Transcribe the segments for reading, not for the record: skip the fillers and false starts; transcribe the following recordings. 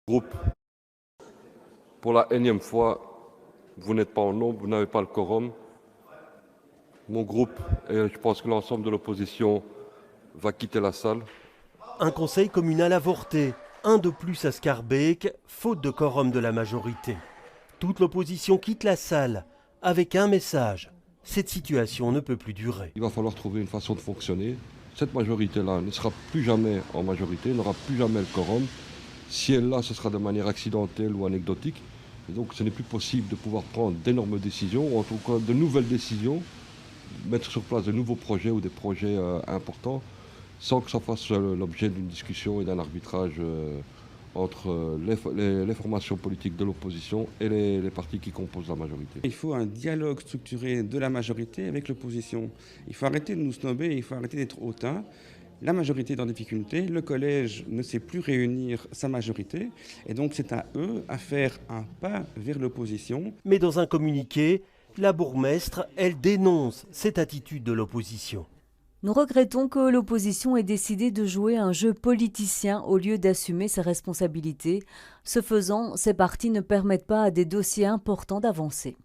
Groupe, pour la énième fois, vous n'êtes pas en nombre, vous n'avez pas le quorum. Mon groupe, et je pense que l'ensemble de l'opposition, va quitter la salle. Un conseil communal avorté, un de plus à Schaerbeek, faute de quorum de la majorité. Toute l'opposition quitte la salle avec un message. Cette situation ne peut plus durer. Il va falloir trouver une façon de fonctionner. Cette majorité-là ne sera plus jamais en majorité, n'aura plus jamais le quorum. Si elle l'a, ce sera de manière accidentelle ou anecdotique. Et donc ce n'est plus possible de pouvoir prendre d'énormes décisions, ou en tout cas de nouvelles décisions, mettre sur place de nouveaux projets ou des projets importants, sans que ça fasse l'objet d'une discussion et d'un arbitrage entre les formations politiques de l'opposition et les partis qui composent la majorité. Il faut un dialogue structuré de la majorité avec l'opposition. Il faut arrêter de nous snober, il faut arrêter d'être hautain. La majorité est en difficulté, le collège ne sait plus réunir sa majorité, et donc c'est à eux à faire un pas vers l'opposition. Mais dans un communiqué, la bourgmestre, elle dénonce cette attitude de l'opposition. Nous regrettons que l'opposition ait décidé de jouer un jeu politicien au lieu d'assumer ses responsabilités. Ce faisant, ces partis ne permettent pas à des dossiers importants d'avancer.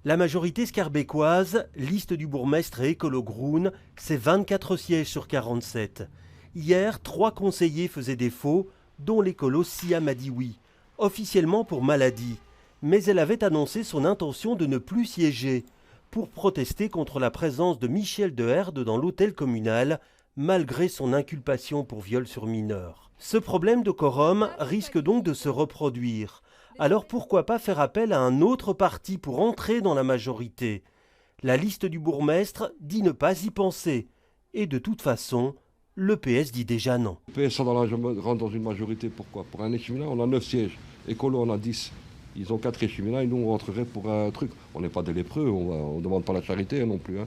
La majorité schaerbécoise, liste du bourgmestre et Écolo Groen, c'est 24 sièges sur 47. Hier, 3 conseillers faisaient défaut, dont l'écolo Sia Madioui, officiellement pour maladie. Mais elle avait annoncé son intention de ne plus siéger, pour protester contre la présence de Michel de Herde dans l'hôtel communal, malgré son inculpation pour viol sur mineur. Ce problème de quorum risque donc de se reproduire. Alors pourquoi pas faire appel à un autre parti pour entrer dans la majorité? La liste du bourgmestre dit ne pas y penser. Et de toute façon, le PS dit déjà non. Le PS rentre dans une majorité, pourquoi? Pour un écheminat, on a 9 sièges. Écolo, on a 10. Ils ont 4 écheminats et nous, on rentrerait pour un truc. On n'est pas des lépreux, on ne demande pas la charité non plus.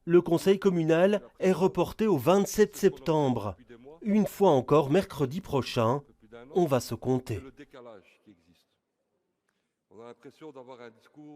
Le conseil communal est reporté au 27 septembre. Une fois encore, mercredi prochain, on va se compter. Le décalage qui existe. On a l'impression d'avoir un discours